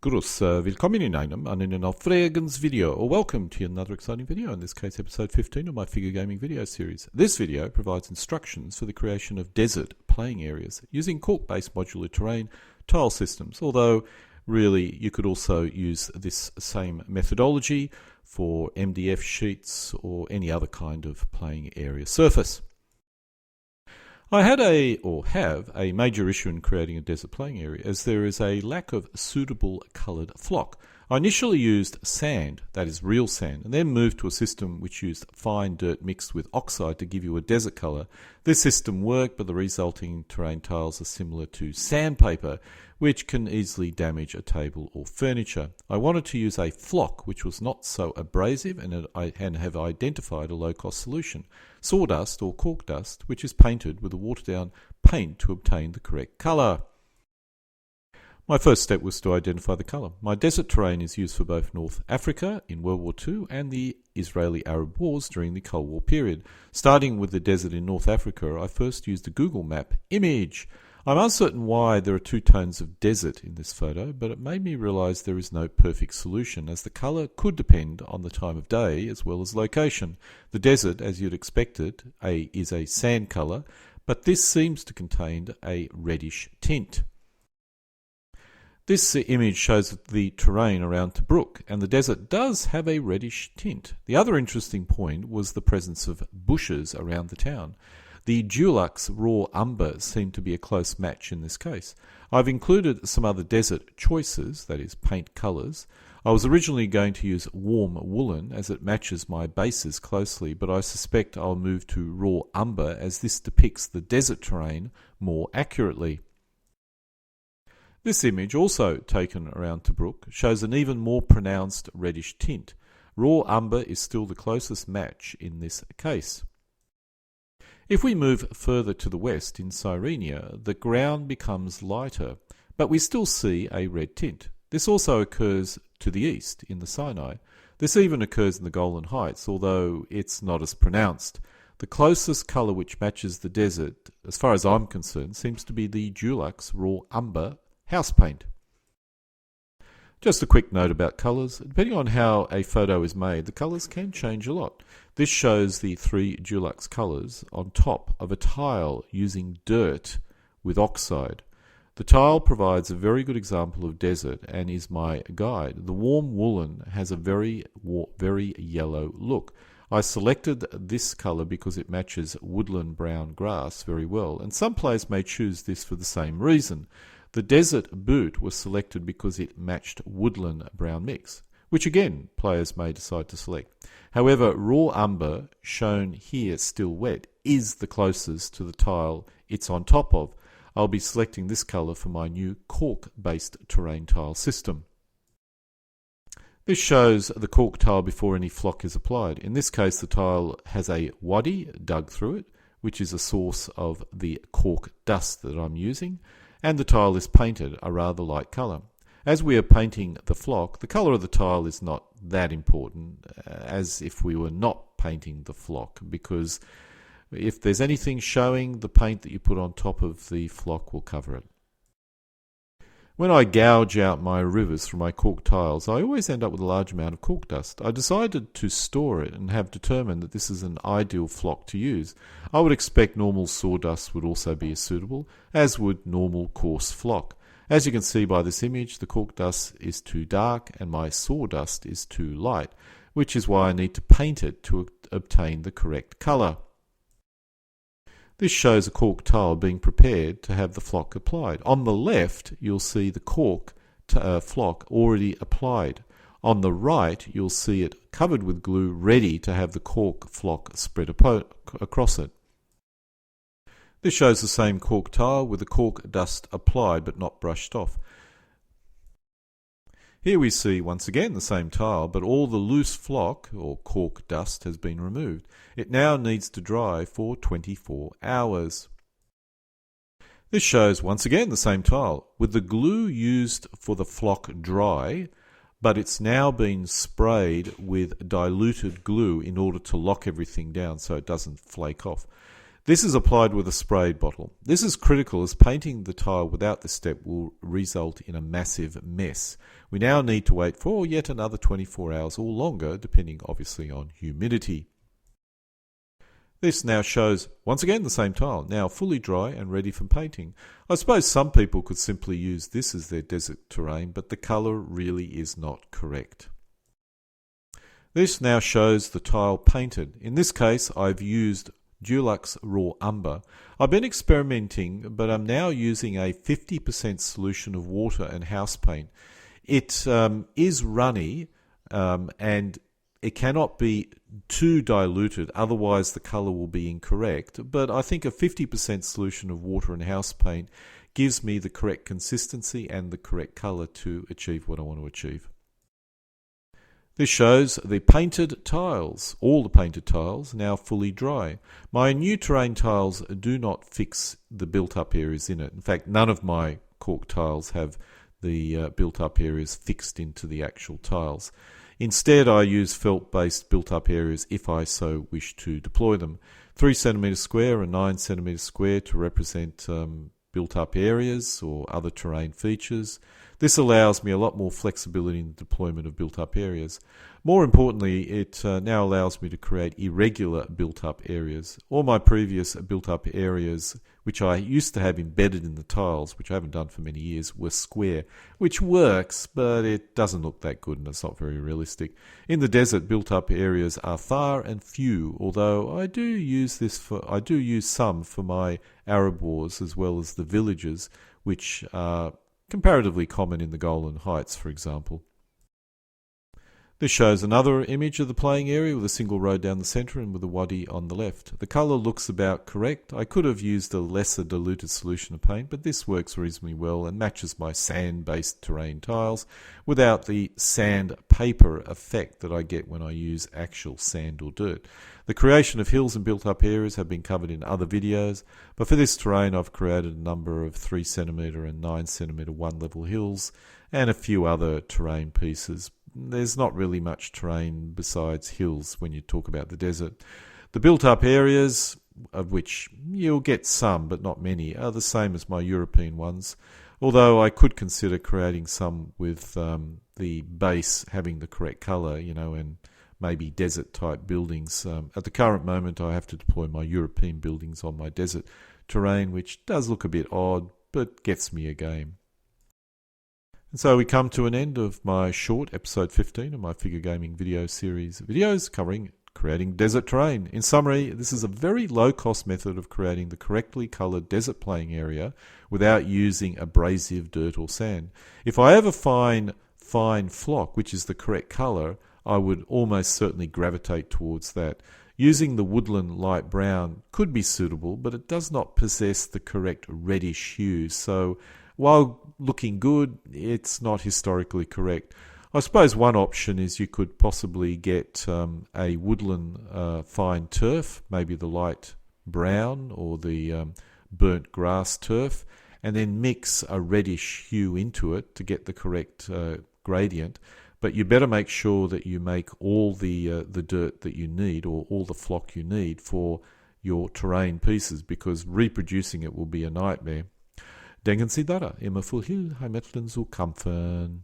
Willkommen in einem Aufregens video, or welcome to another exciting video, in this case episode 15 of my figure gaming video series. This video provides instructions for the creation of desert playing areas using cork-based modular terrain tile systems, although really you could also use this same methodology for MDF sheets or any other kind of playing area surface. I have a major issue in creating a desert playing area, as there is a lack of suitable coloured flock. I initially used sand, that is real sand, and then moved to a system which used fine dirt mixed with oxide to give you a desert colour. This system worked, but the resulting terrain tiles are similar to sandpaper, which can easily damage a table or furniture. I wanted to use a flock which was not so abrasive and have identified a low-cost solution: sawdust or cork dust, which is painted with a watered-down paint to obtain the correct colour. My first step was to identify the colour. My desert terrain is used for both North Africa in World War II and the Israeli-Arab Wars during the Cold War period. Starting with the desert in North Africa, I first used a Google map image. I'm uncertain why there are two tones of desert in this photo, but it made me realise there is no perfect solution, as the colour could depend on the time of day as well as location. The desert, as you'd expect it, is a sand colour, but this seems to contain a reddish tint. This image shows the terrain around Tobruk, and the desert does have a reddish tint. The other interesting point was the presence of bushes around the town. The Dulux raw umber seemed to be a close match in this case. I've included some other desert choices, that is, paint colours. I was originally going to use warm woolen, as it matches my bases closely, but I suspect I'll move to raw umber, as this depicts the desert terrain more accurately. This image, also taken around Tobruk, shows an even more pronounced reddish tint. Raw umber is still the closest match in this case. If we move further to the west in Cyrenia, the ground becomes lighter, but we still see a red tint. This also occurs to the east in the Sinai. This even occurs in the Golan Heights, although it's not as pronounced. The closest colour which matches the desert, as far as I'm concerned, seems to be the Dulux raw umber house paint. Just a quick note about colours. Depending on how a photo is made, the colours can change a lot. This shows the three Dulux colours on top of a tile using dirt with oxide. The tile provides a very good example of desert and is my guide. The warm woolen has a very yellow look. I selected this colour because it matches woodland brown grass very well, and some players may choose this for the same reason. The desert boot was selected because it matched woodland brown mix, which again players may decide to select. However, raw umber, shown here still wet, is the closest to the tile it's on top of. I'll be selecting this colour for my new cork-based terrain tile system. This shows the cork tile before any flock is applied. In this case, the tile has a wadi dug through it, which is a source of the cork dust that I'm using, and the tile is painted a rather light colour. As we are painting the flock, the colour of the tile is not that important, as if we were not painting the flock, because if there's anything showing, the paint that you put on top of the flock will cover it. When I gouge out my rivers from my cork tiles, I always end up with a large amount of cork dust. I decided to store it and have determined that this is an ideal flock to use. I would expect normal sawdust would also be as suitable, as would normal coarse flock. As you can see by this image, the cork dust is too dark and my sawdust is too light, which is why I need to paint it to obtain the correct colour. This shows a cork tile being prepared to have the flock applied. On the left, you'll see the cork flock already applied. On the right, you'll see it covered with glue, ready to have the cork flock spread across it. This shows the same cork tile with the cork dust applied but not brushed off. Here we see once again the same tile, but all the loose flock or cork dust has been removed. It now needs to dry for 24 hours. This shows once again the same tile, with the glue used for the flock dry, but it's now been sprayed with diluted glue in order to lock everything down so it doesn't flake off. This is applied with a sprayed bottle. This is critical as painting the tile without this step will result in a massive mess. We now need to wait for yet another 24 hours or longer, depending obviously on humidity. This now shows, once again, the same tile, now fully dry and ready for painting. I suppose some people could simply use this as their desert terrain, but the colour really is not correct. This now shows the tile painted. In this case, I've used Dulux Raw Umber. I've been experimenting, but I'm now using a 50% solution of water and house paint. It is runny and it cannot be too diluted, otherwise the colour will be incorrect, but I think a 50% solution of water and house paint gives me the correct consistency and the correct colour to achieve what I want to achieve. This shows the painted tiles, all the painted tiles, now fully dry. My new terrain tiles do not fix the built-up areas in it. In fact, none of my cork tiles have the built-up areas fixed into the actual tiles. Instead, I use felt-based built-up areas if I so wish to deploy them. 3 cm square and 9 cm square to represent built-up areas or other terrain features. This allows me a lot more flexibility in the deployment of built-up areas. More importantly, it now allows me to create irregular built-up areas. All my previous built-up areas, which I used to have embedded in the tiles, which I haven't done for many years, were square, which works, but it doesn't look that good and it's not very realistic. In the desert, built-up areas are far and few, although I do use some for my Arab wars as well as the villages, which are comparatively common in the Golan Heights, for example. This shows another image of the playing area with a single road down the centre and with a wadi on the left. The colour looks about correct. I could have used a lesser diluted solution of paint, but this works reasonably well and matches my sand-based terrain tiles without the sandpaper effect that I get when I use actual sand or dirt. The creation of hills and built-up areas have been covered in other videos, but for this terrain I've created a number of 3 cm and 9 cm one-level hills and a few other terrain pieces. There's not really much terrain besides hills when you talk about the desert. The built-up areas, of which you'll get some but not many, are the same as my European ones, although I could consider creating some with the base having the correct colour, and maybe desert-type buildings. At the current moment, I have to deploy my European buildings on my desert terrain, which does look a bit odd, but gets me a game. And so we come to an end of my short episode 15 of my figure gaming video series videos covering creating desert terrain. In summary, this is a very low-cost method of creating the correctly coloured desert playing area without using abrasive dirt or sand. If I ever find fine flock, which is the correct colour, I would almost certainly gravitate towards that. Using the woodland light brown could be suitable, but it does not possess the correct reddish hue, so while looking good, it's not historically correct. I suppose one option is you could possibly get a woodland fine turf, maybe the light brown or the burnt grass turf, and then mix a reddish hue into it to get the correct gradient. But you better make sure that you make all the dirt that you need or all the flock you need for your terrain pieces, because reproducing it will be a nightmare. Denken Sie daran, immer viel Heilmitteln zu kämpfen.